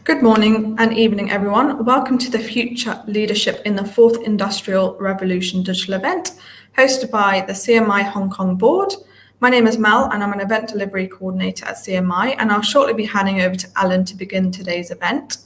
Good morning and evening, everyone. Welcome to the Future Leadership in the Fourth Industrial Revolution digital event, hosted by the CMI Hong Kong Board. My name is Mel, and I'm an event delivery coordinator at CMI, and I'll shortly be handing over to Allan to begin today's event.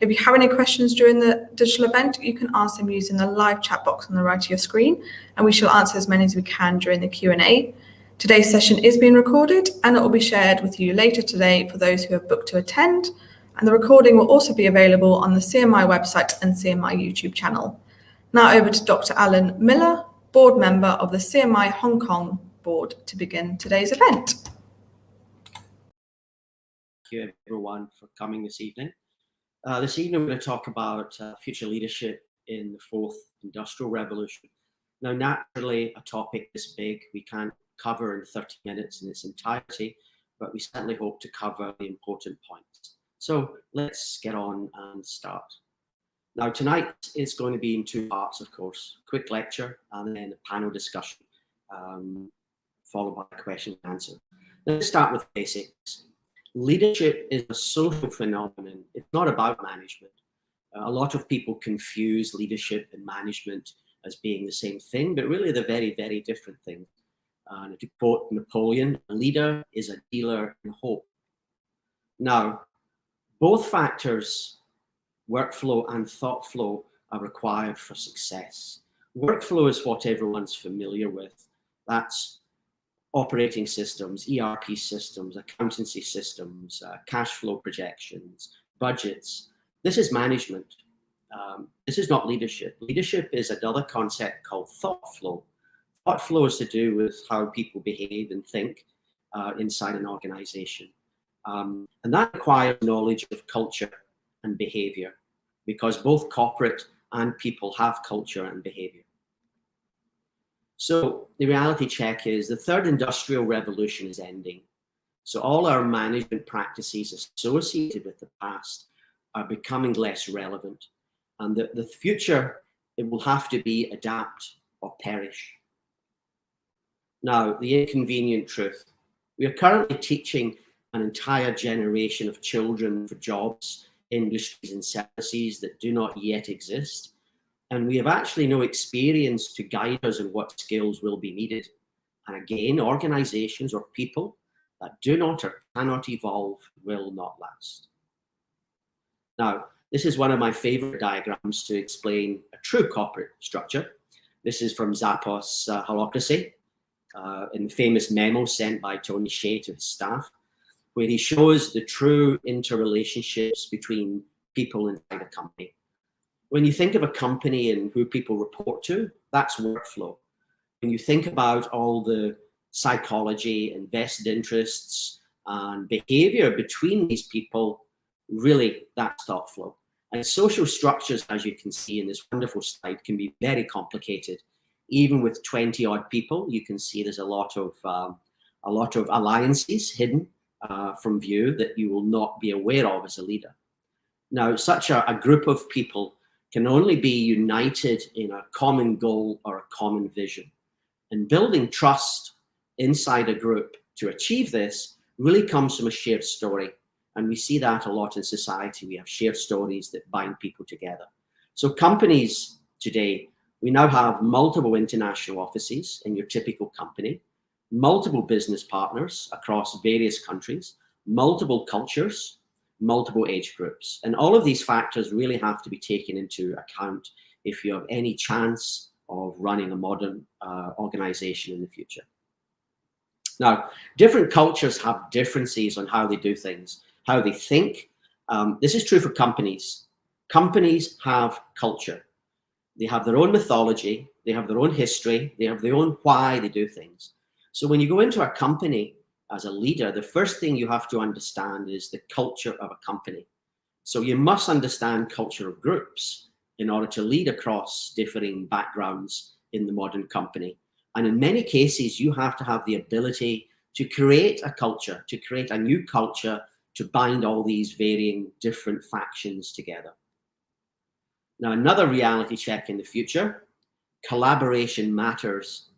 If you have any questions during the digital event, you can ask them using the live chat box on the right of your screen, and we shall answer as many as we can during the Q&A. Today's session is being recorded, and it will be shared with you later today for those who have booked to attend. And the recording will also be available on the CMI website and CMI YouTube channel. Now over to Dr. Allan Miller, board member of the CMI Hong Kong Board, to begin today's event. Thank you everyone for coming this evening. This evening we're going to talk about future leadership in the fourth industrial revolution. Now naturally a topic this big we can't cover in 30 minutes in its entirety, but we certainly hope to cover the important points. So let's get on and start. Now tonight is going to be in two parts, of course, quick lecture and then a panel discussion, followed by a question and answer. Let's start with basics. Leadership is a social phenomenon. It's not about management. A lot of people confuse leadership and management as being the same thing, but really they're very, very different things. To quote Napoleon, a leader is a dealer in hope. Now, both factors, workflow and thought flow, are required for success. Workflow is what everyone's familiar with. That's operating systems, ERP systems, accountancy systems, cash flow projections, budgets. This is management. This is not leadership. Leadership is another concept called thought flow. Thought flow is to do with how people behave and think inside an organization. And that requires knowledge of culture and behavior, because both corporate and people have culture and behavior. So the reality check is the third industrial revolution is ending. So all our management practices associated with the past are becoming less relevant. And the future, it will have to be adapt or perish. Now, the inconvenient truth. We are currently teaching an entire generation of children for jobs, industries and services that do not yet exist. And we have actually no experience to guide us in what skills will be needed. And again, organizations or people that do not or cannot evolve will not last. Now, this is one of my favorite diagrams to explain a true corporate structure. This is from Zappos Holacracy, in the famous memo sent by Tony Hsieh to his staff, where he shows the true interrelationships between people inside a company. When you think of a company and who people report to, that's workflow. When you think about all the psychology and vested interests and behavior between these people, really that's thought flow. And social structures, as you can see in this wonderful slide, can be very complicated. Even with 20 odd people, you can see there's a lot of alliances hidden from view that you will not be aware of as a leader. Now, such a group of people can only be united in a common goal or a common vision. And building trust inside a group to achieve this really comes from a shared story. And we see that a lot in society. We have shared stories that bind people together. So companies today, we now have multiple international offices in your typical company, multiple business partners across various countries, multiple cultures, multiple age groups. And all of these factors really have to be taken into account if you have any chance of running a modern organization in the future. Now, different cultures have differences on how they do things, how they think. This is true for companies. Companies have culture. They have their own mythology, they have their own history, they have their own why they do things. So when you go into a company as a leader, the first thing you have to understand is the culture of a company. So you must understand culture of groups in order to lead across differing backgrounds in the modern company. And in many cases, you have to have the ability to create a culture, to create a new culture, to bind all these varying different factions together. Now, another reality check in the future, collaboration matters.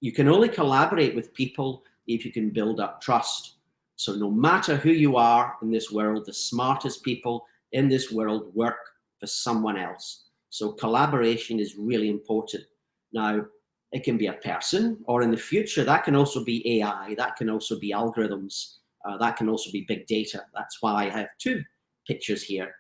You can only collaborate with people if you can build up trust. So no matter who you are in this world, the smartest people in this world work for someone else. So collaboration is really important. Now, it can be a person, or in the future, that can also be AI, that can also be algorithms, that can also be big data. That's why I have two pictures here.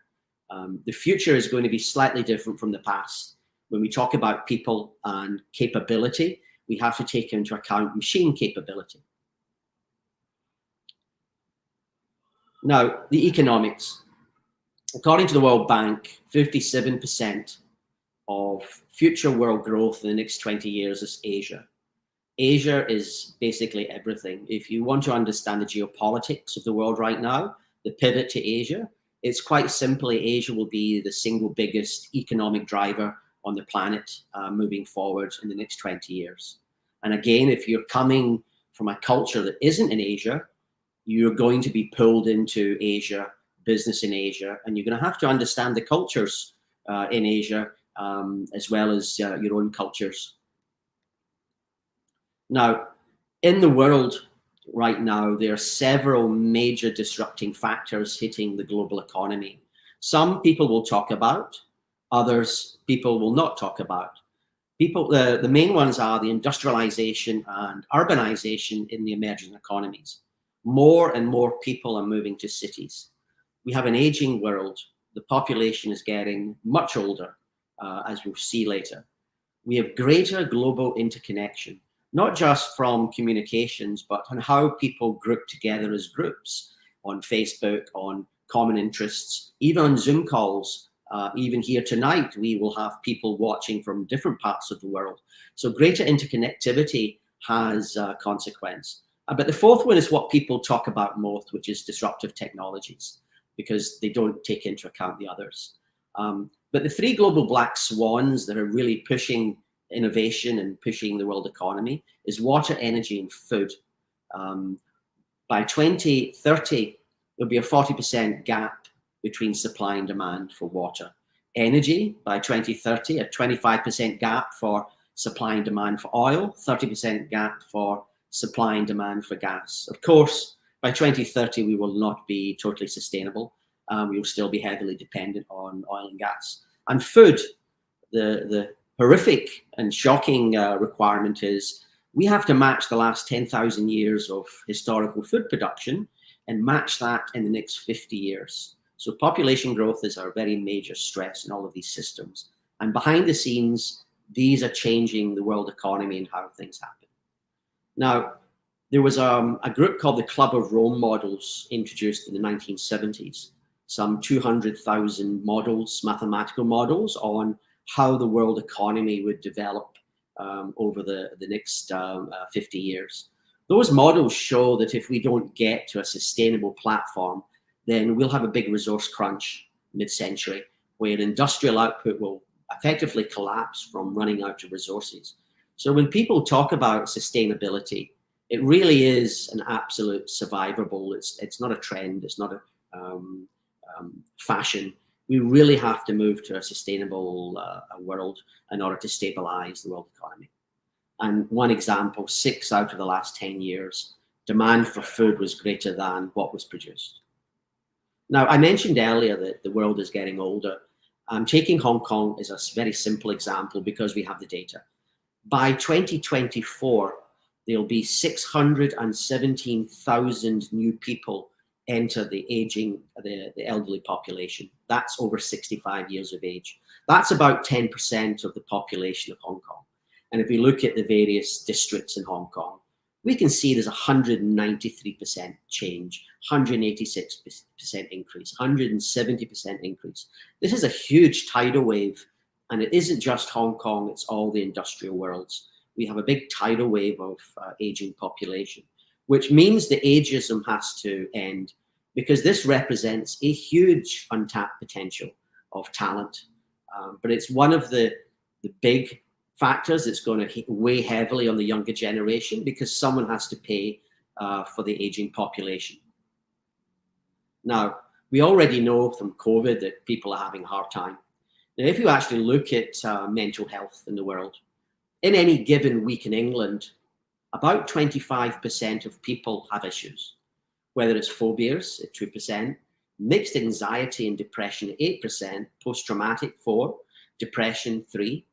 The future is going to be slightly different from the past. When we talk about people and capability, we have to take into account machine capability. Now, the economics. According to the World Bank, 57% of future world growth in the next 20 years is Asia. Asia is basically everything. If you want to understand the geopolitics of the world right now, the pivot to Asia, it's quite simply Asia will be the single biggest economic driver on the planet moving forward in the next 20 years. And again, if you're coming from a culture that isn't in Asia, you're going to be pulled into Asia, business in Asia, and you're going to have to understand the cultures in Asia as well as your own cultures. Now, in the world right now, there are several major disrupting factors hitting the global economy. Some people will talk about, others people will not talk about. The main ones are the industrialization and urbanization in the emerging economies. More and more people are moving to cities. We have an aging world. The population is getting much older, as we'll see later. We have greater global interconnection, not just from communications, but on how people group together as groups on Facebook, on common interests, even on Zoom calls. Even here tonight, we will have people watching from different parts of the world. So greater interconnectivity has consequence. But the fourth one is what people talk about most, which is disruptive technologies, because they don't take into account the others. But the three global black swans that are really pushing innovation and pushing the world economy is water, energy, and food. By 2030, there'll be a 40% gap between supply and demand for water. Energy, by 2030, a 25% gap for supply and demand for oil, 30% gap for supply and demand for gas. Of course, by 2030, we will not be totally sustainable. We will still be heavily dependent on oil and gas. And food, the horrific and shocking requirement is we have to match the last 10,000 years of historical food production and match that in the next 50 years. So population growth is a very major stress in all of these systems. And behind the scenes, these are changing the world economy and how things happen. Now, there was a group called the Club of Role Models introduced in the 1970s. Some 200,000 models, mathematical models on how the world economy would develop over the next 50 years. Those models show that if we don't get to a sustainable platform, then we'll have a big resource crunch mid-century, where industrial output will effectively collapse from running out of resources. So when people talk about sustainability, it really is an absolute survivable. It's not a trend. It's not a fashion. We really have to move to a sustainable world in order to stabilize the world economy. And one example, 6 out of the last 10 years, demand for food was greater than what was produced. Now, I mentioned earlier that the world is getting older. I'm taking Hong Kong as a very simple example because we have the data. By 2024, there'll be 617,000 new people enter the elderly population. That's over 65 years of age. That's about 10% of the population of Hong Kong. And if we look at the various districts in Hong Kong, we can see there's 193% change, 186% increase, 170% increase. This is a huge tidal wave, and it isn't just Hong Kong, it's all the industrial worlds. We have a big tidal wave of aging population, which means the ageism has to end, because this represents a huge untapped potential of talent. But it's one of the big factors that's going to weigh heavily on the younger generation, because someone has to pay for the aging population. Now, we already know from COVID that people are having a hard time. Now, if you actually look at mental health in the world, in any given week in England, about 25% of people have issues, whether it's phobias at 2%, mixed anxiety and depression at 8%, post-traumatic 4%, depression 3%.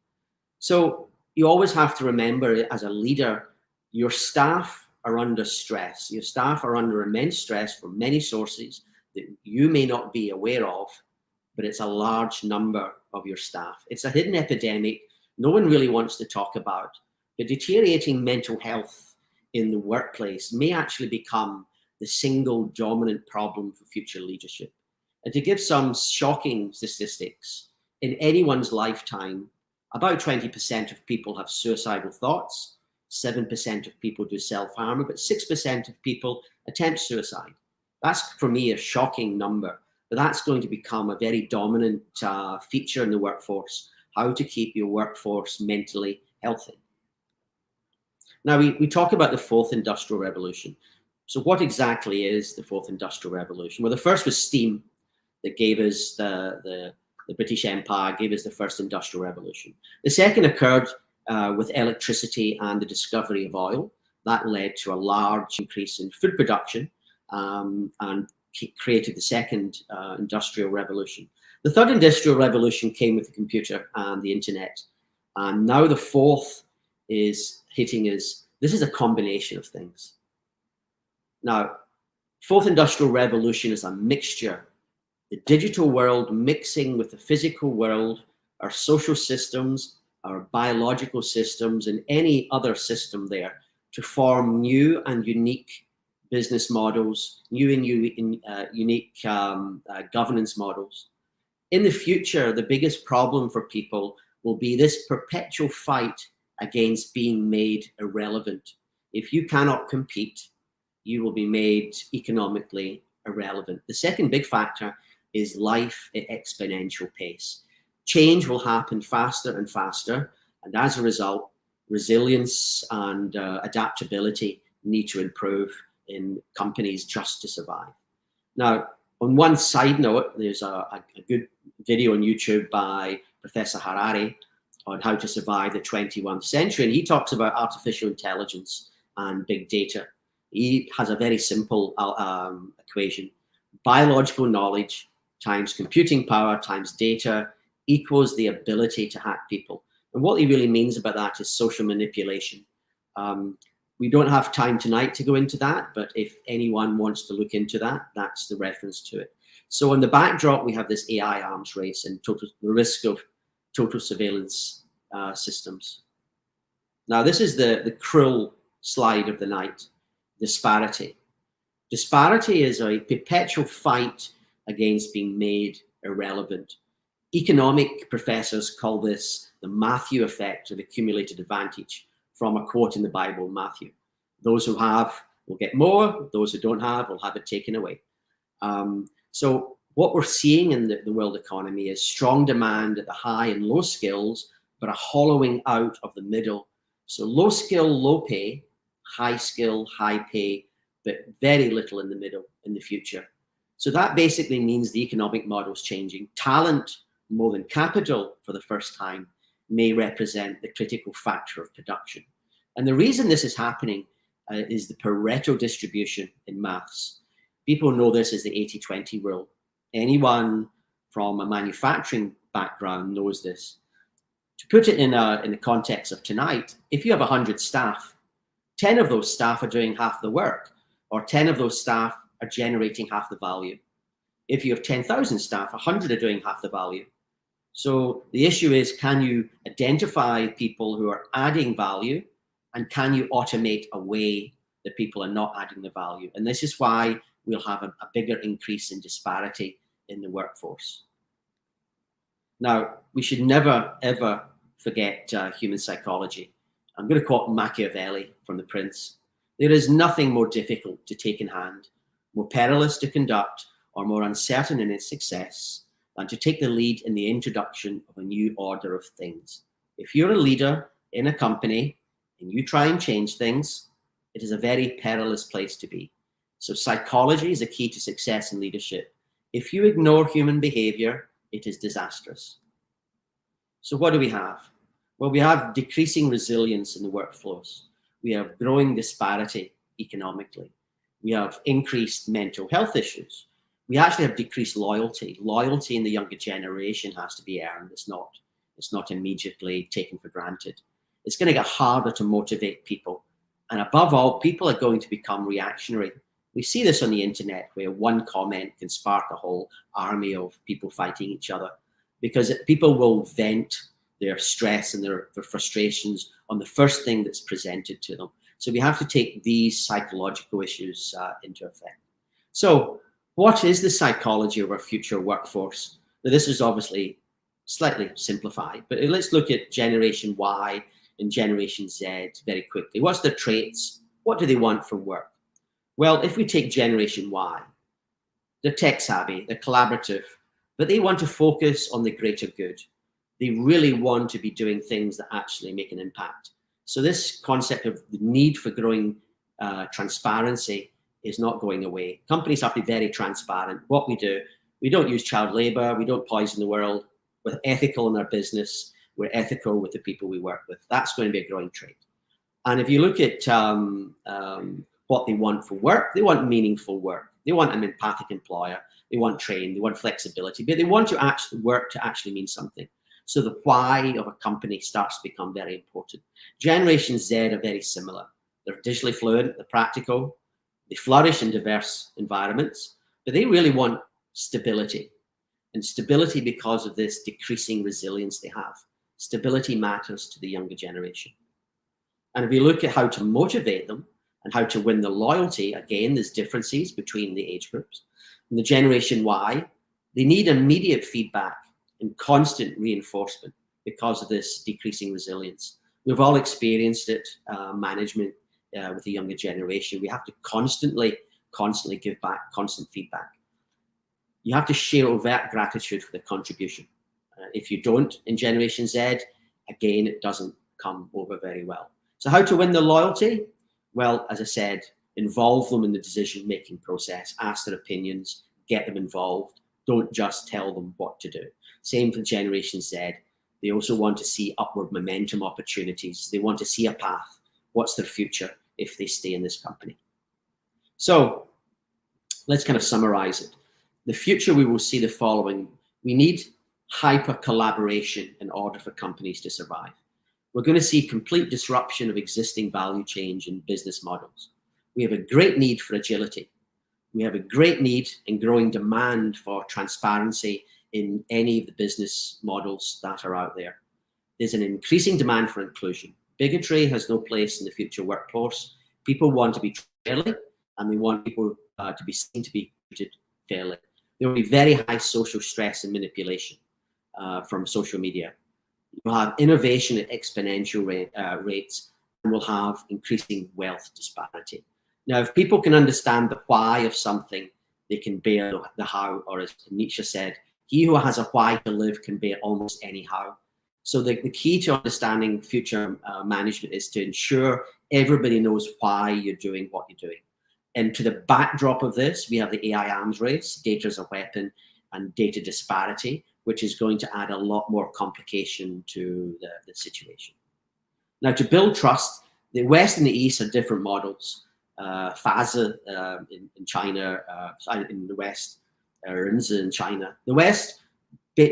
So you always have to remember, as a leader, your staff are under stress. Your staff are under immense stress from many sources that you may not be aware of, but it's a large number of your staff. It's a hidden epidemic no one really wants to talk about. But deteriorating mental health in the workplace may actually become the single dominant problem for future leadership. And to give some shocking statistics, in anyone's lifetime, about 20% of people have suicidal thoughts, 7% of people do self-harm, but 6% of people attempt suicide. That's, for me, a shocking number, but that's going to become a very dominant feature in the workforce, how to keep your workforce mentally healthy. Now, we talk about the fourth industrial revolution. So what exactly is the fourth industrial revolution? Well, the first was steam that gave us the British Empire, gave us the first industrial revolution. The second occurred with electricity and the discovery of oil. That led to a large increase in food production and created the second industrial revolution. The third industrial revolution came with the computer and the internet. And now the fourth is hitting us. This is a combination of things. Now, fourth industrial revolution is a mixture. The digital world mixing with the physical world, our social systems, our biological systems, and any other system there to form new and unique business models, new and unique governance models. In the future, the biggest problem for people will be this perpetual fight against being made irrelevant. If you cannot compete, you will be made economically irrelevant. The second big factor is life at exponential pace. Change will happen faster and faster, and as a result, resilience and adaptability need to improve in companies just to survive. Now, on one side note, there's a good video on YouTube by Professor Harari on how to survive the 21st century, and he talks about artificial intelligence and big data. He has a very simple equation. Biological knowledge times computing power times data equals the ability to hack people. And what he really means about that is social manipulation. We don't have time tonight to go into that, but if anyone wants to look into that, that's the reference to it. So in the backdrop, we have this AI arms race and the risk of total surveillance systems. Now, this is the cruel slide of the night, disparity. Disparity is a perpetual fight against being made irrelevant. Economic professors call this the Matthew effect of accumulated advantage, from a quote in the Bible, Matthew. Those who have will get more, those who don't have will have it taken away. So what we're seeing in the world economy is strong demand at the high and low skills, but a hollowing out of the middle. So low skill, low pay, high skill, high pay, but very little in the middle in the future. So that basically means the economic model is changing. Talent, more than capital for the first time, may represent the critical factor of production. And the reason this is happening is the Pareto distribution in maths. People know this as the 80-20 rule. Anyone from a manufacturing background knows this. To put it in the context of tonight, if you have 100 staff, 10 of those staff are doing half the work, or 10 of those staff are generating half the value. If you have 10,000 staff, 100 are doing half the value. So the issue is, can you identify people who are adding value, and can you automate away the people are not adding the value? And this is why we'll have a bigger increase in disparity in the workforce. Now, we should never, ever forget human psychology. I'm going to quote Machiavelli from The Prince. There is nothing more difficult to take in hand, more perilous to conduct, or more uncertain in its success than to take the lead in the introduction of a new order of things. If you're a leader in a company and you try and change things, it is a very perilous place to be. So psychology is a key to success in leadership. If you ignore human behavior, it is disastrous. So what do we have? Well, we have decreasing resilience in the workforce. We have growing disparity economically. We have increased mental health issues. We actually have decreased loyalty. Loyalty in the younger generation has to be earned. It's not immediately taken for granted. It's going to get harder to motivate people. And above all, people are going to become reactionary. We see this on the internet, where one comment can spark a whole army of people fighting each other, because people will vent their stress and their frustrations on the first thing that's presented to them. So we have to take these psychological issues into effect. So what is the psychology of our future workforce? Now, this is obviously slightly simplified, but let's look at Generation Y and Generation Z very quickly. What's their traits? What do they want from work? Well, if we take Generation Y, they're tech savvy, they're collaborative, but they want to focus on the greater good. They really want to be doing things that actually make an impact. So this concept of the need for growing transparency is not going away. Companies have to be very transparent. What we do, we don't use child labor, we don't poison the world. We're ethical in our business, we're ethical with the people we work with. That's going to be a growing trait. And if you look at what they want for work, they want meaningful work. They want an empathic employer. They want training, they want flexibility, but they want to actually work to actually mean something. So the why of a company starts to become very important. Generation Z are very similar. They're digitally fluent, they're practical, they flourish in diverse environments, but they really want stability. And stability because of this decreasing resilience they have. Stability matters to the younger generation. And if you look at how to motivate them and how to win the loyalty, again, there's differences between the age groups. In the Generation Y, they need immediate feedback and constant reinforcement because of this decreasing resilience. We've all experienced it, management with the younger generation. We have to constantly give back, constant feedback. You have to share overt gratitude for the contribution. If you don't in Generation Z, again, it doesn't come over very well. So how to win the loyalty? Well, as I said, involve them in the decision-making process, ask their opinions, get them involved. Don't just tell them what to do. Same for Generation Z. They also want to see upward momentum opportunities. They want to see a path. What's their future if they stay in this company? So let's kind of summarize it. The future, we will see the following. We need hyper collaboration in order for companies to survive. We're going to see complete disruption of existing value chains and business models. We have a great need for agility. We have a great need and growing demand for transparency in any of the business models that are out there. There's an increasing demand for inclusion. Bigotry has no place in the future workforce. People want to be treated fairly, and we want people to be seen to be treated fairly. There will be very high social stress and manipulation from social media. We'll have innovation at exponential rates, and we'll have increasing wealth disparity. Now, if people can understand the why of something, they can bear the how, or as Nietzsche said, he who has a why to live can bear almost any how. So the key to understanding future management is to ensure everybody knows why you're doing what you're doing. And to the backdrop of this, we have the AI arms race, data as a weapon, and data disparity, which is going to add a lot more complication to the situation. Now, to build trust, the West and the East are different models. FASA in China, in the West, RINSA in China. The West,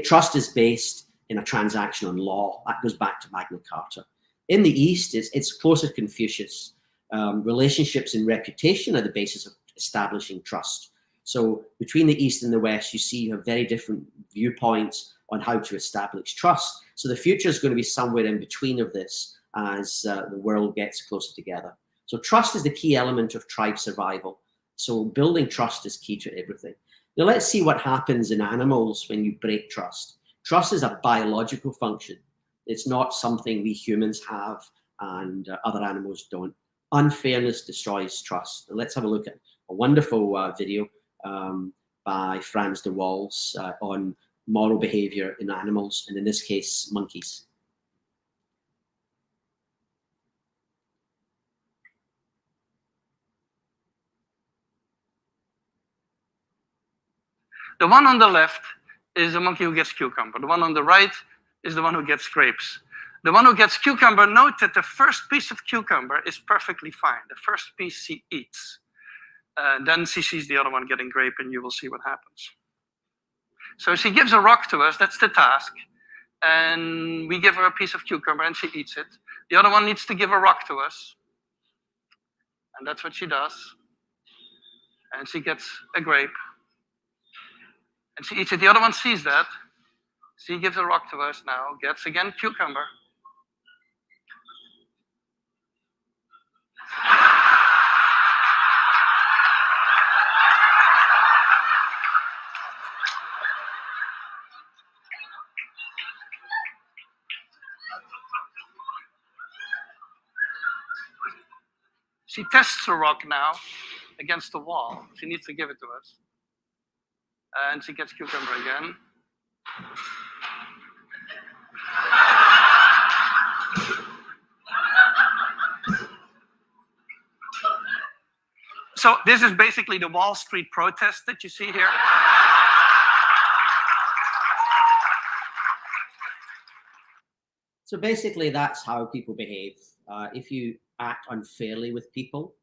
trust is based in a transaction on law. That goes back to Magna Carta. In the East, it's closer to Confucius. Relationships and reputation are the basis of establishing trust. So between the East and the West, you see you have very different viewpoints on how to establish trust. So the future is going to be somewhere in between of this as the world gets closer together. So trust is the key element of tribe survival. So building trust is key to everything. Now let's see what happens in animals when you break trust. Trust is a biological function. It's not something we humans have and other animals don't. Unfairness destroys trust. Now let's have a look at a wonderful video by Frans de Waals on moral behavior in animals, and in this case, monkeys. The one on the left is the monkey who gets cucumber. The one on the right is the one who gets grapes. The one who gets cucumber, note that the first piece of cucumber is perfectly fine. The first piece she eats. Then she sees the other one getting grape, and you will see what happens. So she gives a rock to us, that's the task. And we give her a piece of cucumber and she eats it. The other one needs to give a rock to us. And that's what she does. And she gets a grape. And she eats it. The other one sees that. She gives a rock to us now, gets again cucumber. She tests the rock now against the wall. She needs to give it to us. And she gets cucumber again. So this is basically the Wall Street protest that you see here. So basically, that's how people behave. If you act unfairly with people,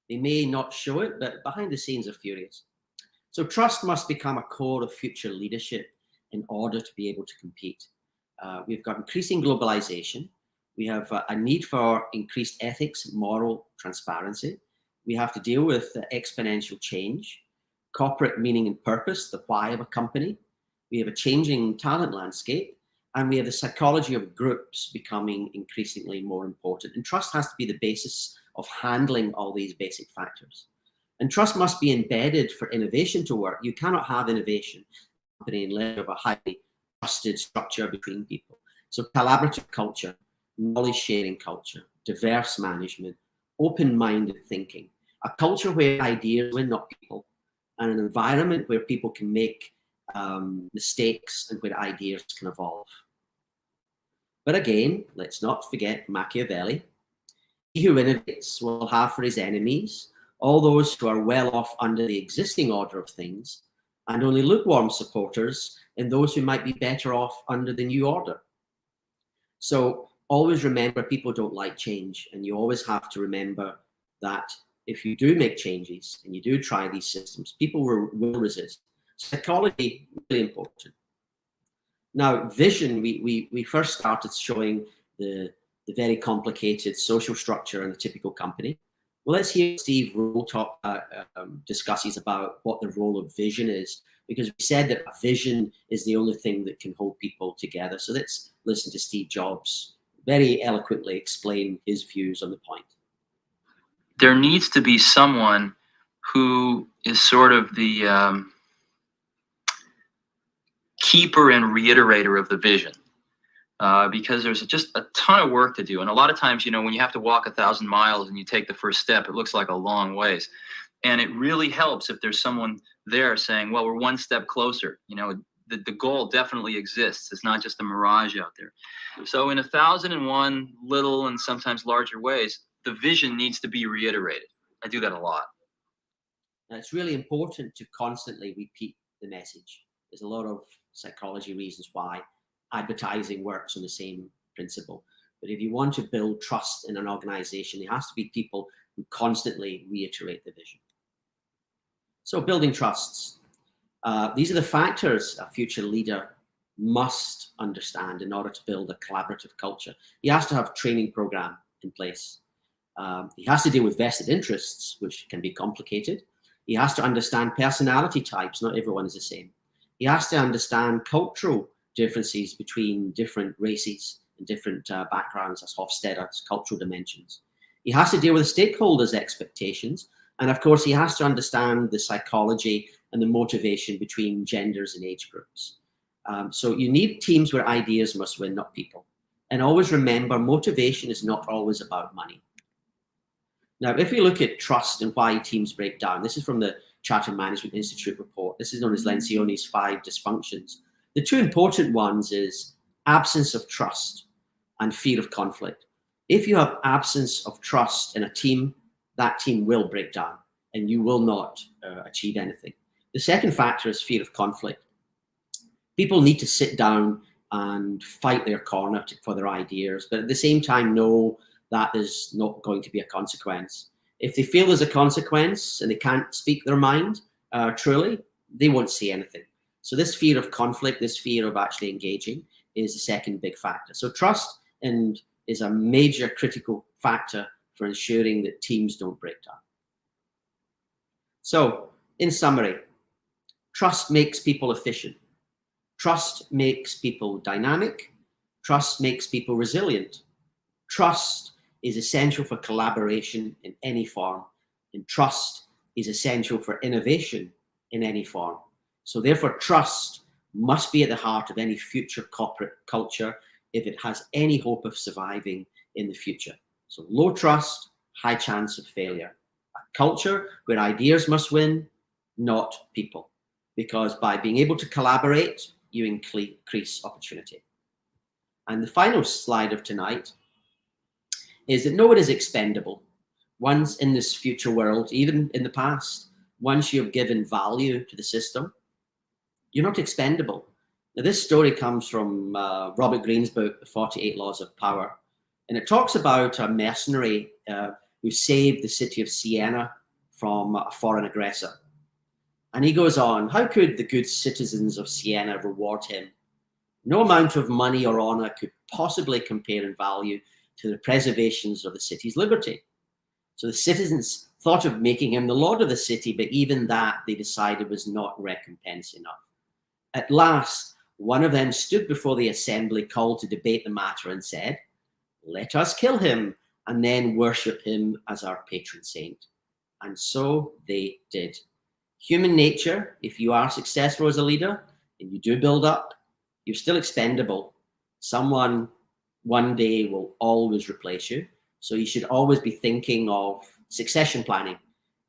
they may not show it, but behind the scenes are furious. So trust must become a core of future leadership in order to be able to compete. We've got increasing globalization. We have a need for increased ethics, moral transparency. We have to deal with exponential change, corporate meaning and purpose, the why of a company. We have a changing talent landscape, and we have the psychology of groups becoming increasingly more important. And trust has to be the basis of handling all these basic factors. And trust must be embedded for innovation to work. You cannot have innovation unless you have a highly trusted structure between people. So collaborative culture, knowledge sharing culture, diverse management, open-minded thinking, a culture where ideas win, not people, and an environment where people can make mistakes and where ideas can evolve. But again, let's not forget Machiavelli. He who innovates will have for his enemies all those who are well off under the existing order of things, and only lukewarm supporters in those who might be better off under the new order. So always remember, people don't like change, and you always have to remember that if you do make changes and you do try these systems, people will resist. Psychology, really important. Now, vision, we first started showing the very complicated social structure in a typical company. Well, let's hear Steve Roll discusses about what the role of vision is, because we said that a vision is the only thing that can hold people together. So let's listen to Steve Jobs very eloquently explain his views on the point. There needs to be someone who is sort of the keeper and reiterator of the vision, because there's just a ton of work to do. And a lot of times, you know, when you have to walk 1,000 miles and you take the first step, it looks like a long ways. And it really helps if there's someone there saying, well, we're one step closer. You know, the goal definitely exists. It's not just a mirage out there. So in 1,001 little and sometimes larger ways, the vision needs to be reiterated. I do that a lot. Now, it's really important to constantly repeat the message. There's a lot of psychology reasons why advertising works on the same principle. But if you want to build trust in an organization, there has to be people who constantly reiterate the vision. So building trusts. These are the factors a future leader must understand in order to build a collaborative culture. He has to have a training program in place. He has to deal with vested interests, which can be complicated. He has to understand personality types. Not everyone is the same. He has to understand cultural differences between different races and different backgrounds, as Hofstede's cultural dimensions. He has to deal with the stakeholders' expectations. And of course, he has to understand the psychology and the motivation between genders and age groups. So you need teams where ideas must win, not people. And always remember, motivation is not always about money. Now, if we look at trust and why teams break down, this is from the Chartered Management Institute report. This is known as Lencioni's 5 dysfunctions. The 2 important ones is absence of trust and fear of conflict. If you have absence of trust in a team, that team will break down and you will not achieve anything. The second factor is fear of conflict. People need to sit down and fight their corner for their ideas, but at the same time know that there's not going to be a consequence. If they feel there's a consequence and they can't speak their mind truly, they won't say anything. So this fear of conflict, this fear of actually engaging is the second big factor. So trust is a major critical factor for ensuring that teams don't break down. So in summary, trust makes people efficient. Trust makes people dynamic. Trust makes people resilient. Trust is essential for collaboration in any form, and trust is essential for innovation in any form. So therefore, trust must be at the heart of any future corporate culture if it has any hope of surviving in the future. So low trust, high chance of failure. A culture where ideas must win, not people. Because by being able to collaborate, you increase opportunity. And the final slide of tonight is that no one is expendable. Once in this future world, even in the past, once you have given value to the system, you're not expendable. Now, this story comes from Robert Greene's book, The 48 Laws of Power. And it talks about a mercenary who saved the city of Siena from a foreign aggressor. And he goes on, how could the good citizens of Siena reward him? No amount of money or honor could possibly compare in value to the preservations of the city's liberty. So the citizens thought of making him the lord of the city, but even that they decided was not recompense enough. At last, one of them stood before the assembly called to debate the matter and said, let us kill him and then worship him as our patron saint. And so they did. Human nature, if you are successful as a leader and you do build up, you're still expendable. Someone one day will always replace you. So you should always be thinking of succession planning.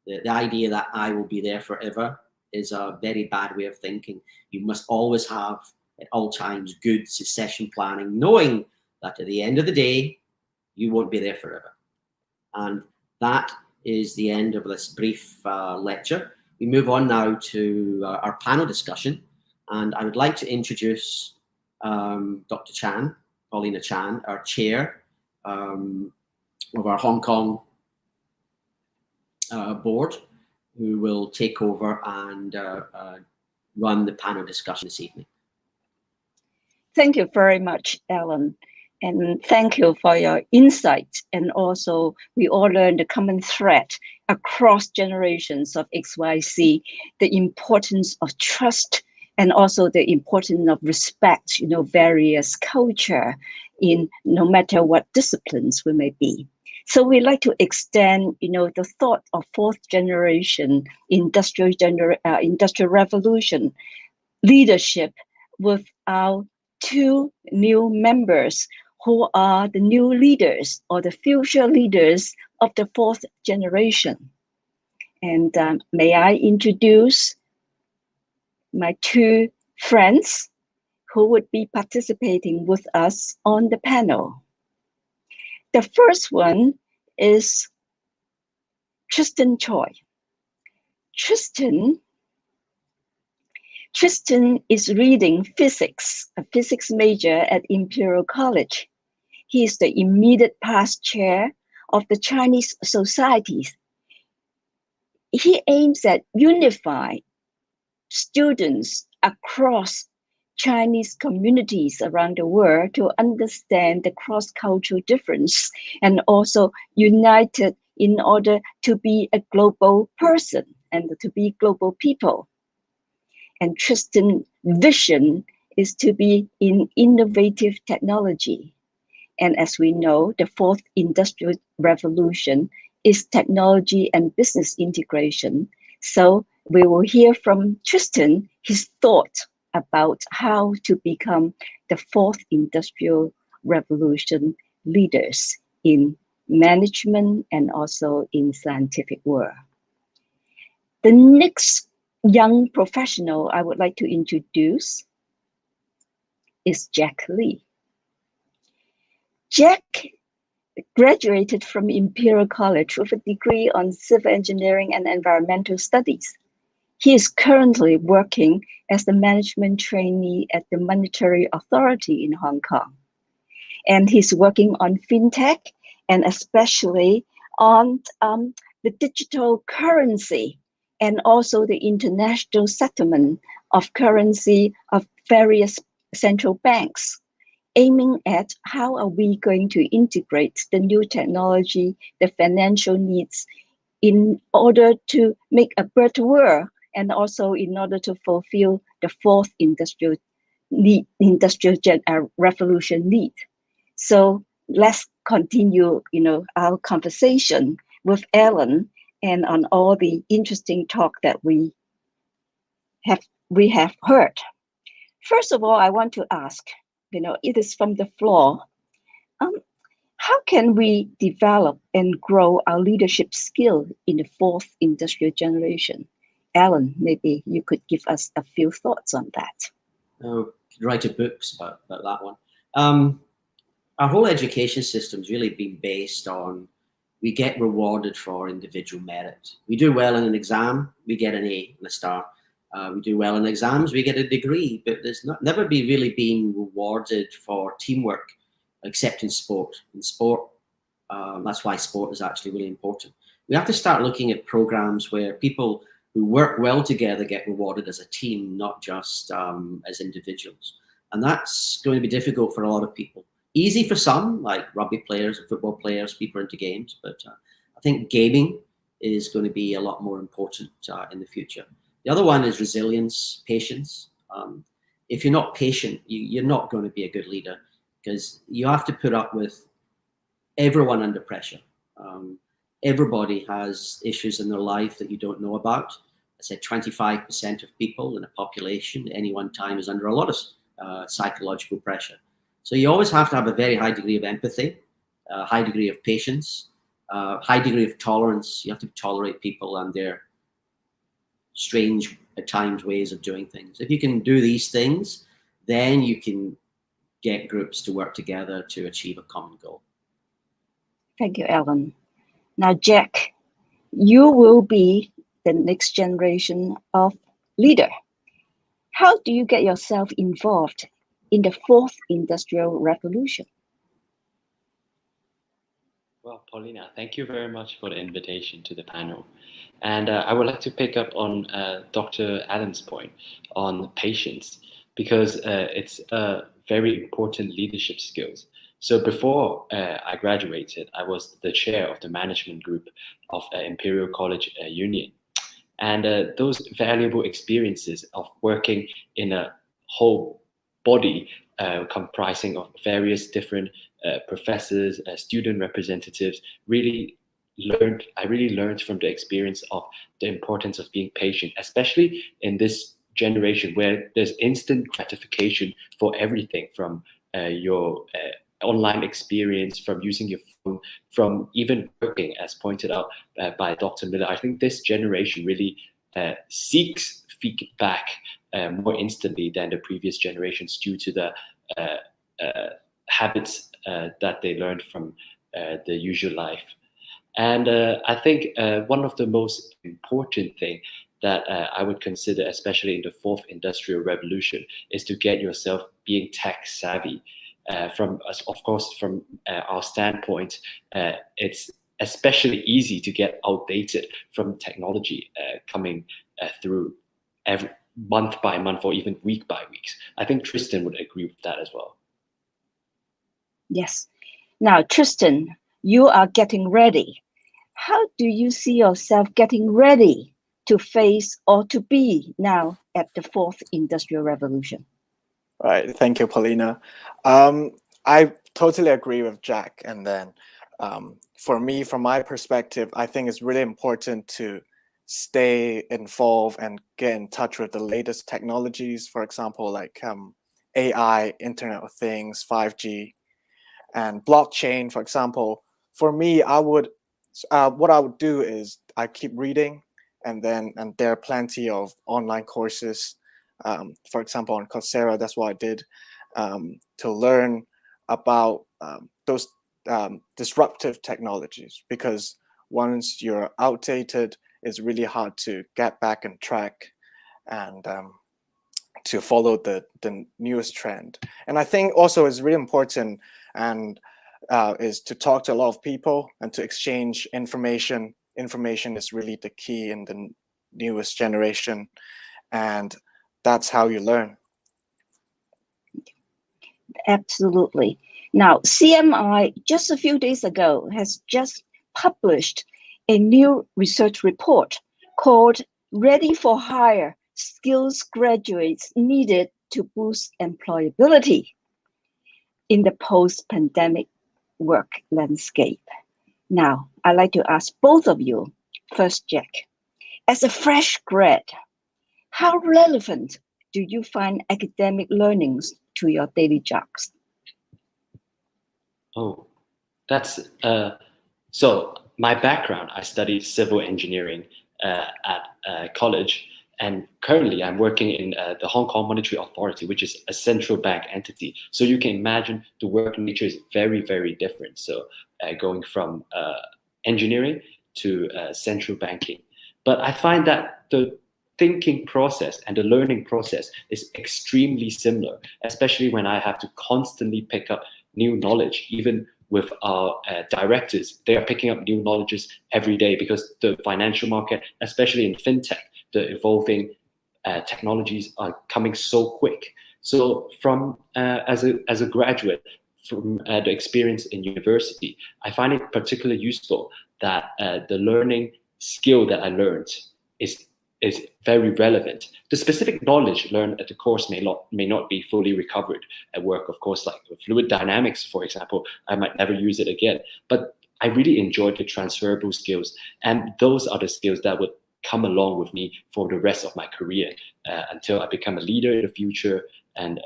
The idea that I will be there forever is a very bad way of thinking. You must always have at all times good succession planning, knowing that at the end of the day, you won't be there forever. And that is the end of this brief lecture. We move on now to our panel discussion. And I would like to introduce Dr. Chan, Paulina Chan, our chair of our Hong Kong board, who will take over and run the panel discussion this evening. Thank you very much, Allan. And thank you for your insight. And also, we all learned the common thread across generations of XYZ, the importance of trust and also the importance of respect, various culture in no matter what disciplines we may be. So we like to extend, the thought of 4th generation industrial revolution leadership with our 2 new members who are the new leaders or the future leaders of the 4th generation. And may I introduce my 2 friends who would be participating with us on the panel. The first one is Tristan Choi. Tristan is reading physics, a physics major at Imperial College. He is the immediate past chair of the Chinese societies. He aims at unifying students across Chinese communities around the world to understand the cross-cultural difference and also united in order to be a global person. and to be global people. And Tristan's vision is to be in innovative technology. And as we know, the fourth industrial revolution is technology and business integration. So we will hear from Tristan his thought about how to become the fourth industrial revolution leaders in management and also in scientific world. The next young professional I would like to introduce is Jack Lee. Jack graduated from Imperial College with a degree on civil engineering and environmental studies. He is currently working as the management trainee at the Monetary Authority in Hong Kong. And he's working on fintech and especially on the digital currency and also the international settlement of currency of various central banks, aiming at how are we going to integrate the new technology, the financial needs in order to make a better world and also in order to fulfill the fourth industrial revolution need. So let's continue, our conversation with Allan and on all the interesting talk that we have heard. First of all, I want to ask, it is from the floor. How can we develop and grow our leadership skill in the fourth industrial generation? Allan, maybe you could give us a few thoughts on that. Oh, write a books about that one. Our whole education system's really been based on we get rewarded for individual merit. We do well in an exam, we get an A and a star. We do well in exams, we get a degree, but there's never really been rewarded for teamwork, except in sport. In sport, that's why sport is actually really important. We have to start looking at programs where people who work well together get rewarded as a team, not just as individuals. And that's going to be difficult for a lot of people. Easy for some, like rugby players and football players, people into games, but I think gaming is going to be a lot more important in the future. The other one is resilience, patience. If you're not patient, you're not going to be a good leader because you have to put up with everyone under pressure. Everybody has issues in their life that you don't know about. I said 25% of people in a population at any one time is under a lot of psychological pressure. So you always have to have a very high degree of empathy, a high degree of patience, high degree of tolerance. You have to tolerate people and their strange, at times, ways of doing things. If you can do these things, then you can get groups to work together to achieve a common goal. Thank you, Allan. Now, Jack, you will be the next generation of leader. How do you get yourself involved in the fourth industrial revolution? Well, Paulina, thank you very much for the invitation to the panel. And I would like to pick up on Dr. Allan's point on patience, because it's a very important leadership skills. So before I graduated, I was the chair of the management group of Imperial College Union. And those valuable experiences of working in a whole body comprising of various different professors, student representatives, I really learned from the experience of the importance of being patient, especially in this generation where there's instant gratification for everything from your online experience, from using your phone, from even working, as pointed out by Dr. Miller. I think this generation really seeks feedback more instantly than the previous generations due to the habits that they learned from the usual life. And I think one of the most important thing that I would consider, especially in the fourth industrial revolution, is to get yourself being tech savvy. Of course, from our standpoint, it's especially easy to get outdated from technology coming through every month by month or even week by week. I think Tristan would agree with that as well. Yes. Now, Tristan, you are getting ready. How do you see yourself getting ready to face or to be now at the fourth industrial revolution? Right. Thank you, Paulina. I totally agree with Jack. And then for me, from my perspective, I think it's really important to stay involved and get in touch with the latest technologies, for example, like AI, Internet of Things, 5G, and blockchain, for example. For me, I would what I would do is I keep reading, and there are plenty of online courses. For example, on Coursera, that's what I did to learn about those disruptive technologies, because once you're outdated, it's really hard to get back on track and to follow the newest trend. And I think also it's really important and is to talk to a lot of people and to exchange information. Information is really the key in the newest generation, and that's how you learn. Absolutely. Now, CMI just a few days ago has just published a new research report called Ready for Hire: Skills Graduates Needed to Boost Employability in the Post-Pandemic Work Landscape. Now, I'd like to ask both of you, first Jack, as a fresh grad, how relevant do you find academic learnings to your daily jobs? Oh, that's so my background, I studied civil engineering at college, and currently I'm working in the Hong Kong Monetary Authority, which is a central bank entity. So you can imagine the work nature is very, very different. So going from engineering to central banking. But I find that the thinking process and the learning process is extremely similar, especially when I have to constantly pick up new knowledge. Even with our directors, they are picking up new knowledges every day, because the financial market, especially in fintech, the evolving technologies are coming so quick. So from as a graduate, from the experience in university, I find it particularly useful that the learning skill that I learned is very relevant. The specific knowledge learned at the course may not be fully recovered at work. Of course, like fluid dynamics, for example, I might never use it again. But I really enjoyed the transferable skills, and those are the skills that would come along with me for the rest of my career until I become a leader in the future, and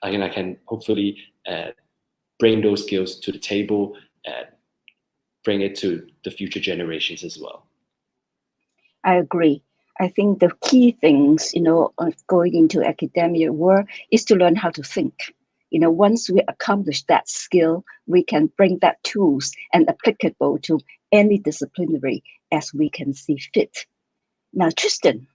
I can hopefully bring those skills to the table, bring it to the future generations as well. I agree. I think the key things, of going into academia world is to learn how to think. Once we accomplish that skill, we can bring that tools and applicable to any disciplinary as we can see fit. Now, Tristan,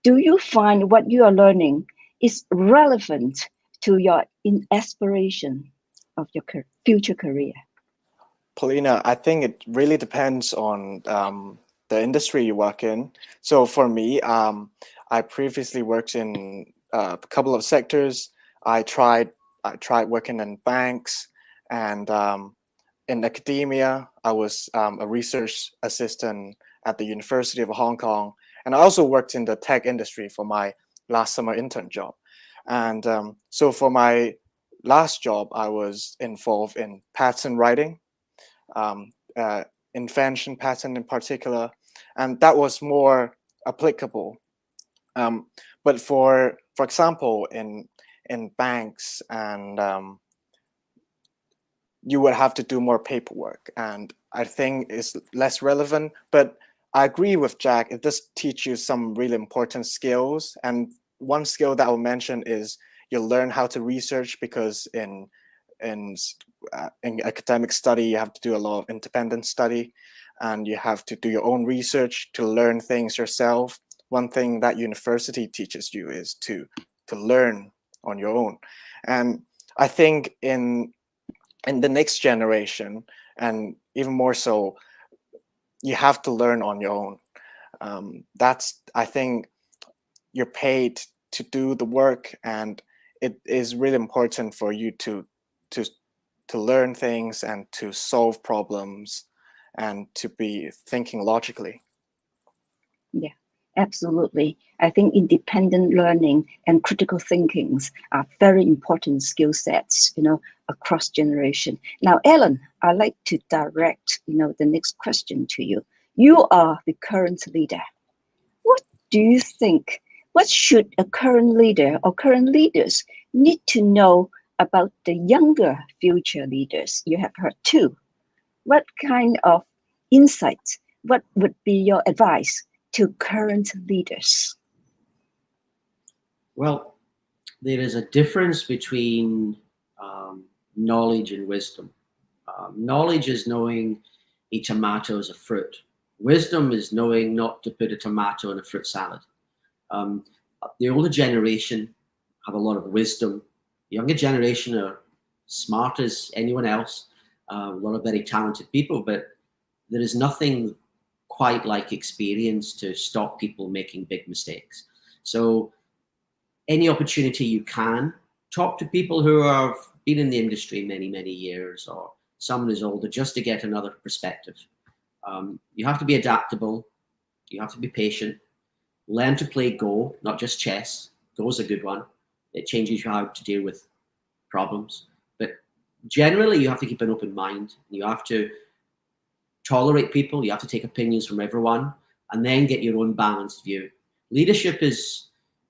do you find what you are learning is relevant to your aspiration of your future career? Paulina, I think it really depends on the industry you work in. So for me, I previously worked in a couple of sectors. I tried working in banks, and in academia, I was a research assistant at the University of Hong Kong, and I also worked in the tech industry for my last summer intern job. And so for my last job, I was involved in patent writing, invention patent in particular, and that was more applicable. But for example, in banks, and you would have to do more paperwork, and I think it's less relevant. But I agree with Jack, it does teach you some really important skills, and one skill that I'll mention is you learn how to research, because in academic study, you have to do a lot of independent study, and you have to do your own research to learn things yourself. One thing that university teaches you is to learn on your own. And I think in the next generation, and even more so, you have to learn on your own. I think you're paid to do the work, and it is really important for you to learn things and to solve problems and to be thinking logically. Yeah, Absolutely. I think independent learning and critical thinkings are very important skill sets, across generation. Now, Allan, I'd like to direct, the next question to you. You are the current leader. What do you think? What should a current leader or current leaders need to know about the younger future leaders? You have heard two. What kind of insights? What would be your advice to current leaders? Well, there is a difference between knowledge and wisdom. Knowledge is knowing a tomato is a fruit. Wisdom is knowing not to put a tomato in a fruit salad. The older generation have a lot of wisdom. The younger generation are smart as anyone else. A lot of very talented people, but there is nothing quite like experience to stop people making big mistakes. So any opportunity you can, talk to people who have been in the industry many, many years, or someone who's older, just to get another perspective. You have to be adaptable. You have to be patient. Learn to play Go, not just chess. Go is a good one. It changes you how to deal with problems. But generally, you have to keep an open mind. You have to tolerate people. You have to take opinions from everyone, and then get your own balanced view. Leadership is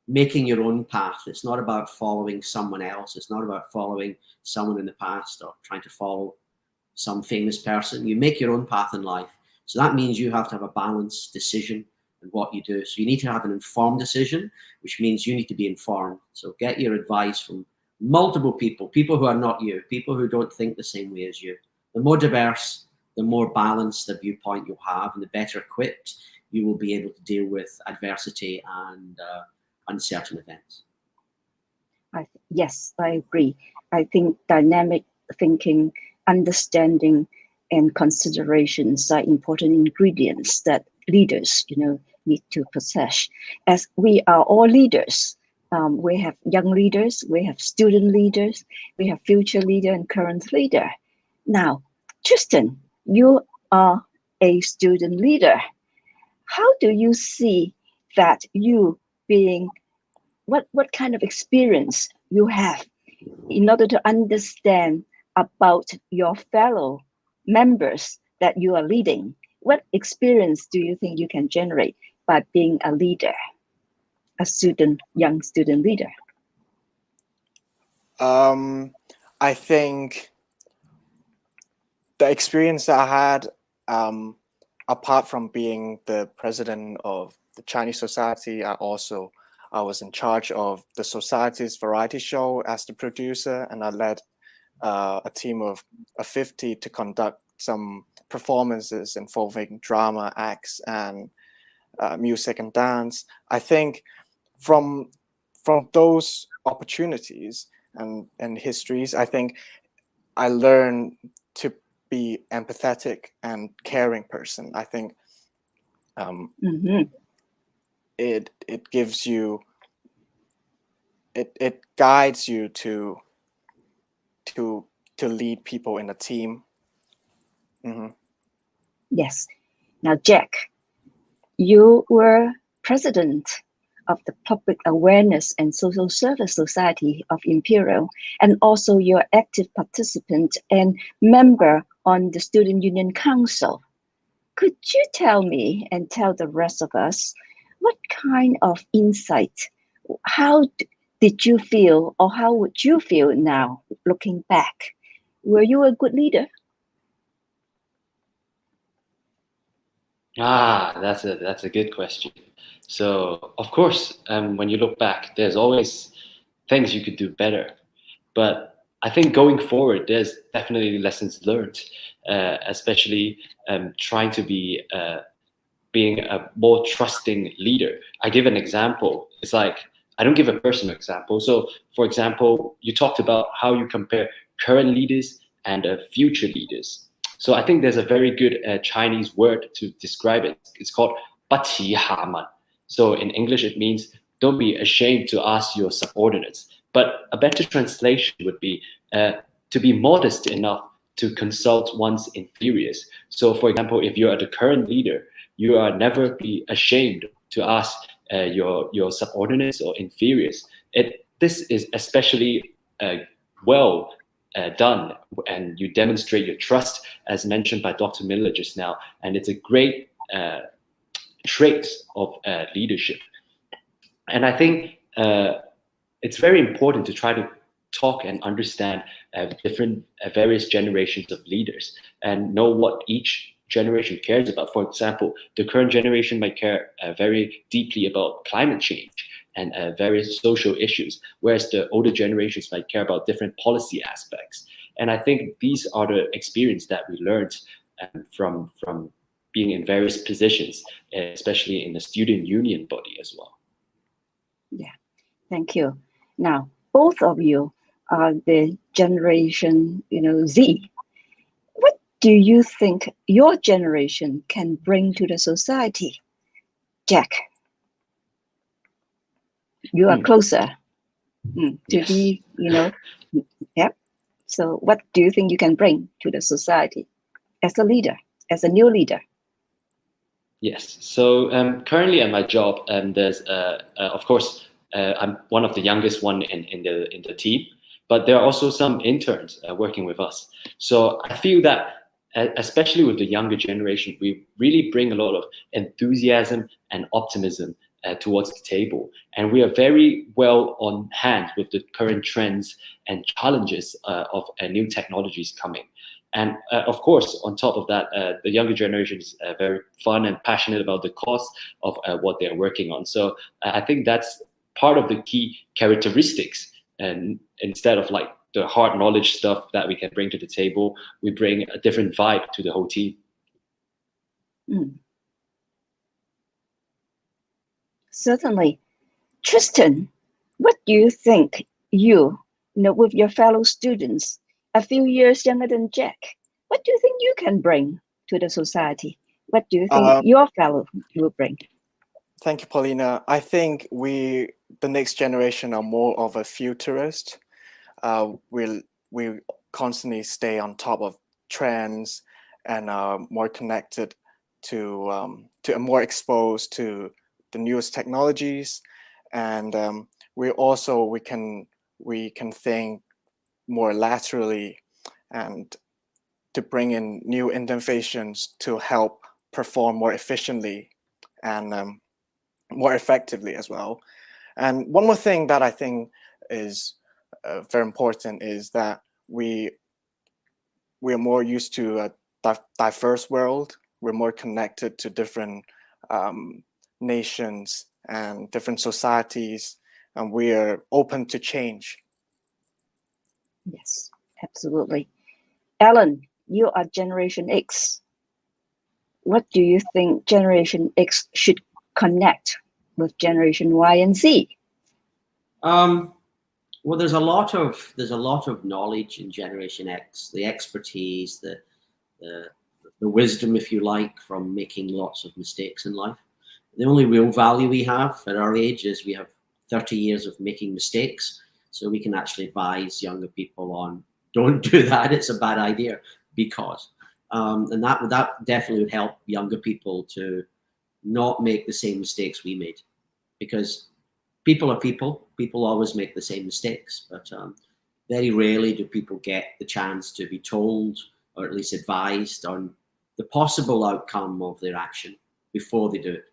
making your own path. It's not about following someone else. It's not about following someone in the past or trying to follow some famous person. You make your own path in life. So that means you have to have a balanced decision in what you do. So you need to have an informed decision, which means you need to be informed. So get your advice from multiple people, people who are not you, people who don't think the same way as you. The more diverse, the more balanced the viewpoint you'll have, and the better equipped you will be able to deal with adversity and uncertain events. Yes, I agree. I think dynamic thinking, understanding, and considerations are important ingredients that leaders, need to possess. As we are all leaders, we have young leaders, we have student leaders, we have future leader and current leader. Now, Tristan, you are a student leader. How do you see that you being, what kind of experience you have in order to understand about your fellow members that you are leading? What experience do you think you can generate by being a leader, a young student leader? I think the experience that I had, apart from being the president of the Chinese Society, I was in charge of the society's variety show as the producer, and I led a team of 50 to conduct some performances involving drama, acts, and music and dance. I think from those opportunities and histories, I think I learned to be empathetic and caring person. I think it gives you, it guides you to lead people in a team. Yes. Now, Jack, you were president of the Public Awareness and Social Service Society of Imperial, and also you're active participant and member on the Student Union Council. Could you tell me and tell the rest of us what kind of insight, how did you feel, or how would you feel now looking back? Were you a good leader? That's a good question. So of course, when you look back, there's always things you could do better. But I think going forward, there's definitely lessons learned, especially trying to be being a more trusting leader. I give an example. It's like, I don't give a personal example. So for example, you talked about how you compare current leaders and future leaders. So I think there's a very good Chinese word to describe it. It's called 不恥下問. So in English, it means don't be ashamed to ask your subordinates. But a better translation would be to be modest enough to consult one's inferiors. So for example, if you are the current leader, you are never be ashamed to ask your subordinates or inferiors. This is especially well done, and you demonstrate your trust, as mentioned by Dr. Miller just now, and it's a great trait of leadership. And I think it's very important to try to talk and understand different various generations of leaders and know what each generation cares about. For example, the current generation might care very deeply about climate change and various social issues, whereas the older generations might care about different policy aspects. And I think these are the experience that we learned from being in various positions, especially in the student union body as well. Yeah, thank you. Now, both of you are the generation, Z. What do you think your generation can bring to the society? Jack, you are closer to Yes. be, yep. So what do you think you can bring to the society as a leader, as a new leader? Yes. So currently at my job, there's of course I'm one of the youngest one in the team, but there are also some interns working with us. So I feel that especially with the younger generation, we really bring a lot of enthusiasm and optimism towards the table, and we are very well on hand with the current trends and challenges of new technologies coming. And of course, on top of that, the younger generation is very fun and passionate about the cause of what they're working on. So I think that's part of the key characteristics. And instead of like the hard knowledge stuff that we can bring to the table, we bring a different vibe to the whole team. Certainly. Tristan, what do you think with your fellow students, a few years younger than Jack, what do you think you can bring to the society? What do you think your fellow will bring? Thank you, Paulina. I think the next generation, are more of a futurist. We'll constantly stay on top of trends and are more connected to more exposed to the newest technologies, and we can think more laterally and to bring in new innovations to help perform more efficiently and more effectively as well. And one more thing that I think is very important is that we are more used to a diverse world. We're more connected to different nations and different societies, and we are open to change. Yes, absolutely. Allan, you are Generation X. What do you think Generation X should connect with Generation Y and Z? Well, there's a lot of knowledge in Generation X, the expertise, the wisdom, if you like, from making lots of mistakes in life. The only real value we have at our age is we have 30 years of making mistakes, so we can actually advise younger people on, don't do that, it's a bad idea, because and that definitely would help younger people to not make the same mistakes we made, because people are people always make the same mistakes, but very rarely do people get the chance to be told, or at least advised on the possible outcome of their action before they do it.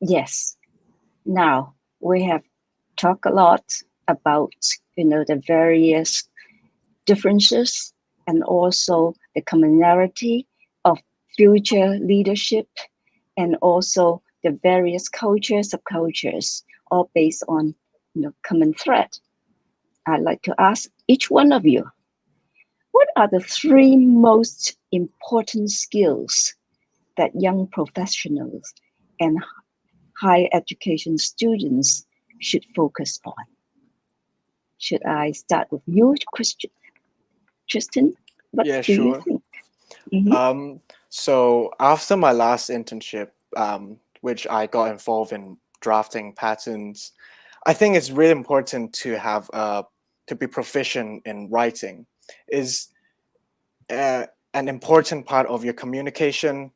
Yes. Now we have talked a lot about the various differences and also the commonality of future leadership, and also the various cultures, subcultures, all based on common thread. I'd like to ask each one of you, what are the 3 most important skills that young professionals and higher education students should focus on? Should I start with you, Tristan? What do you think? Mm-hmm. So after my last internship, which I got involved in drafting patents, I think it's really important to have to be proficient in writing. Is an important part of your communication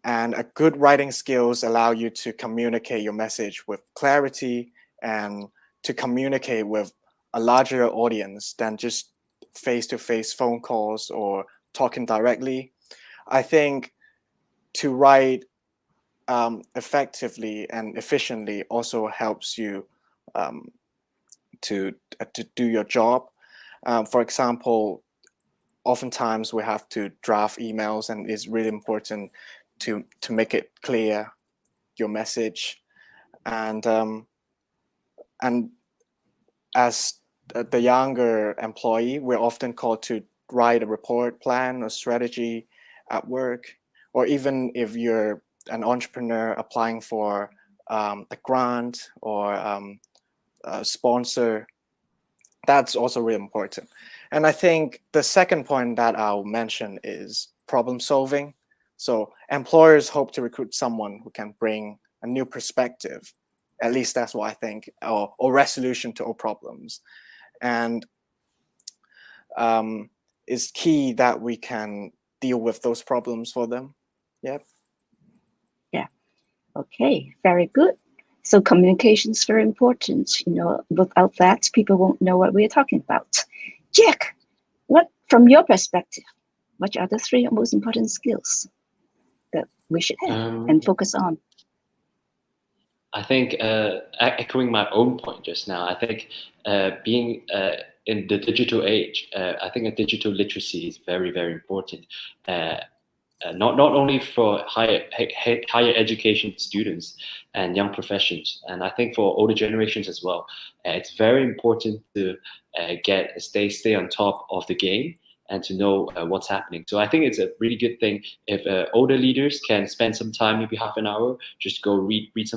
And a good writing skills allow you to communicate your message with clarity and to communicate with a larger audience than just face-to-face phone calls or talking directly. I think to write effectively and efficiently also helps you to do your job. For example, oftentimes we have to draft emails, and it's really important to make it clear, your message. And as the younger employee, we're often called to write a report, plan, or strategy at work, or even if you're an entrepreneur applying for a grant or a sponsor, that's also really important. And I think the second point that I'll mention is problem solving. So employers hope to recruit someone who can bring a new perspective. At least that's what I think, or resolution to all problems. And it's key that we can deal with those problems for them. Yep. Yeah. Okay, very good. So communication is very important. Without that, people won't know what we're talking about. Jack, what, from your perspective, what are the 3 most important skills that we should have and focus on? I think, echoing my own point just now, I think being in the digital age, I think a digital literacy is very, very important. Not only for higher education students and young professions, and I think for older generations as well. It's very important to stay on top of the game and to know what's happening. So I think it's a really good thing if older leaders can spend some time, maybe half an hour, just go read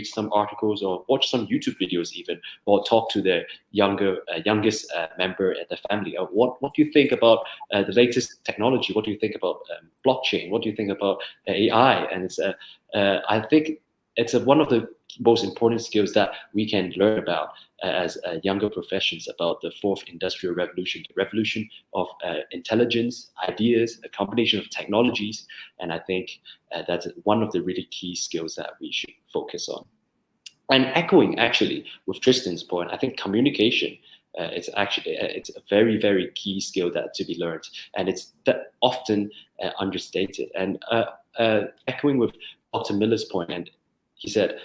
some articles or watch some YouTube videos even, or talk to their youngest member at the family. What do you think about the latest technology? What do you think about blockchain? What do you think about AI? And it's I think it's one of the most important skills that we can learn about as younger professions, about the 4th industrial revolution, the revolution of intelligence, ideas, a combination of technologies. And I think that's one of the really key skills that we should focus on. And echoing actually with Tristan's point, I think communication, it's a very, very key skill that to be learned, and it's often understated. And echoing with Dr. Miller's point, and he said,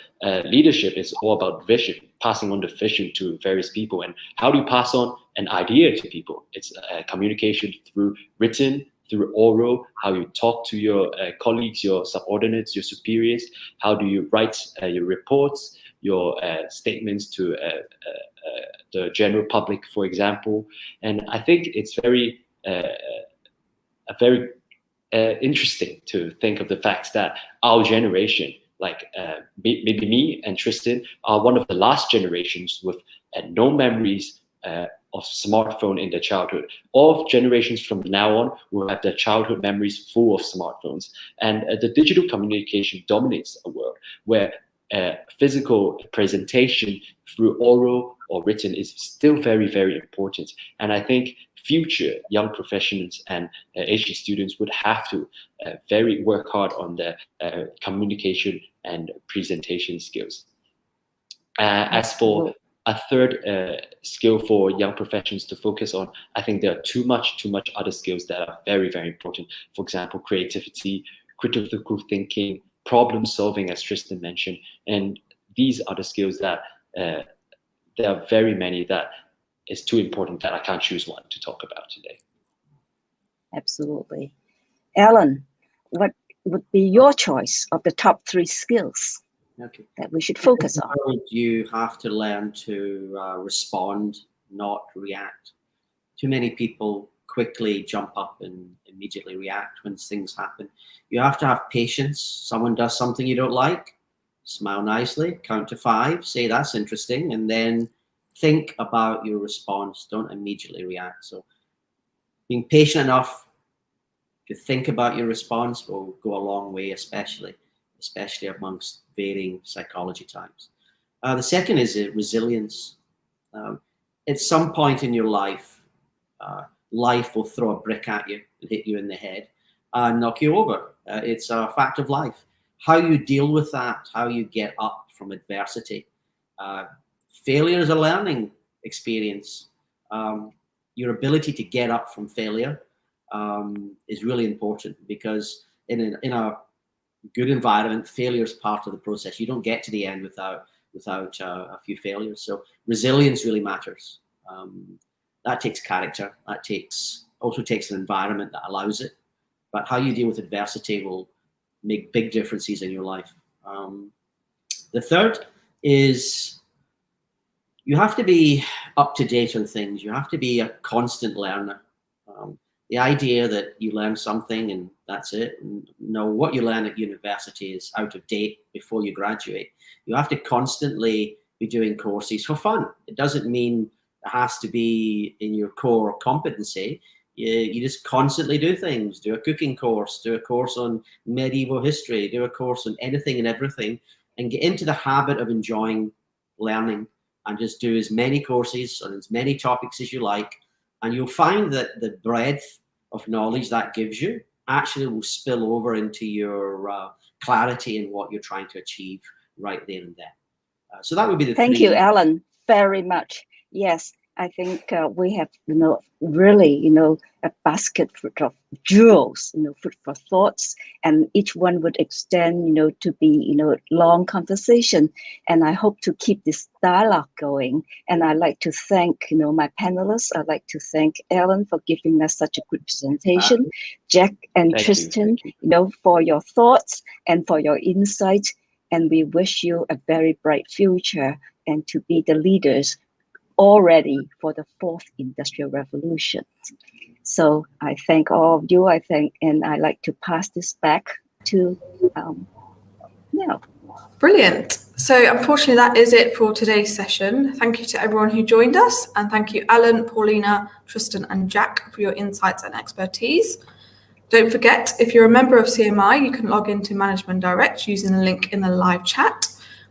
leadership is all about vision, passing on the vision to various people. And how do you pass on an idea to people? It's communication through written, through oral, how you talk to your colleagues, your subordinates, your superiors. How do you write your reports, your statements to the general public, for example? And I think it's very interesting to think of the fact that our generation, like maybe me and Tristan, are one of the last generations with no memories of smartphone in their childhood. All generations from now on will have their childhood memories full of smartphones. And the digital communication dominates a world where physical presentation through oral or written is still very, very important. And I think future young professionals and Asian students would have to work hard on their communication and presentation skills. As for a third skill for young professionals to focus on, I think there are too much other skills that are very, very important. For example, creativity, critical thinking, problem solving, as Tristan mentioned. And these are the skills that there are very many that is too important that I can't choose one to talk about today. Absolutely. Allan, what would be your choice of the top 3 skills that we should focus on? You have to learn to respond, not react. Too many people quickly jump up and immediately react when things happen. You have to have patience. Someone does something you don't like, smile nicely, count to 5, say that's interesting, and then think about your response. Don't immediately react. So being patient enough to think about your response will go a long way, especially amongst varying psychology types. The second is resilience. At some point in your life, life will throw a brick at you and hit you in the head and knock you over. It's a fact of life. How you deal with that, how you get up from adversity. Failure is a learning experience. Your ability to get up from failure is really important, because in a good environment, failure is part of the process. You don't get to the end without a few failures. So resilience really matters. That takes character. That also takes an environment that allows it. But how you deal with adversity will make big differences in your life. The third is you have to be up to date on things. You have to be a constant learner. The idea that you learn something and that's it. No, what you learn at university is out of date before you graduate. You have to constantly be doing courses for fun. It doesn't mean it has to be in your core competency. You just constantly do things. Do a cooking course, do a course on medieval history, do a course on anything and everything, and get into the habit of enjoying learning, and just do as many courses on as many topics as you like. And you'll find that the breadth of knowledge that gives you actually will spill over into your clarity in what you're trying to achieve right there and then. So that would be the Thank you, Allan, very much. Yes, I think we have, really, a basket full of jewels, food for thoughts, and each one would extend, to be, long conversation. And I hope to keep this dialogue going. And I'd like to thank, my panelists. I'd like to thank Allan for giving us such a good presentation, Jack and Tristan, for your thoughts and for your insight. And we wish you a very bright future and to be the leaders all ready for the fourth industrial revolution. So I thank all of you. And I like to pass this back to now. Brilliant. So unfortunately, that is it for today's session. Thank you to everyone who joined us, and thank you, Allan, Paulina, Tristan, and Jack, for your insights and expertise. Don't forget, if you're a member of CMI, you can log into Management Direct using the link in the live chat,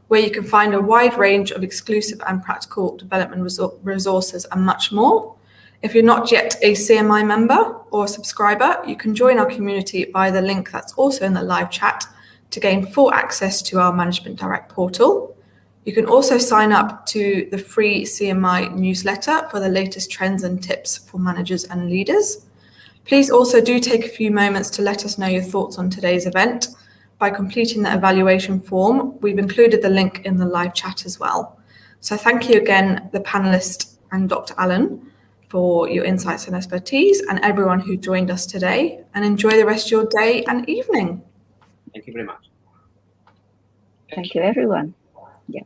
where you can find a wide range of exclusive and practical development resources and much more. If you're not yet a CMI member or subscriber, you can join our community via the link that's also in the live chat to gain full access to our Management Direct portal. You can also sign up to the free CMI newsletter for the latest trends and tips for managers and leaders. Please also do take a few moments to let us know your thoughts on today's event. By completing the evaluation form, we've included the link in the live chat as well. So thank you again, the panelists and Dr. Allan, for your insights and expertise, and everyone who joined us today, and enjoy the rest of your day and evening. Thank you very much. Thank you, everyone. Yeah.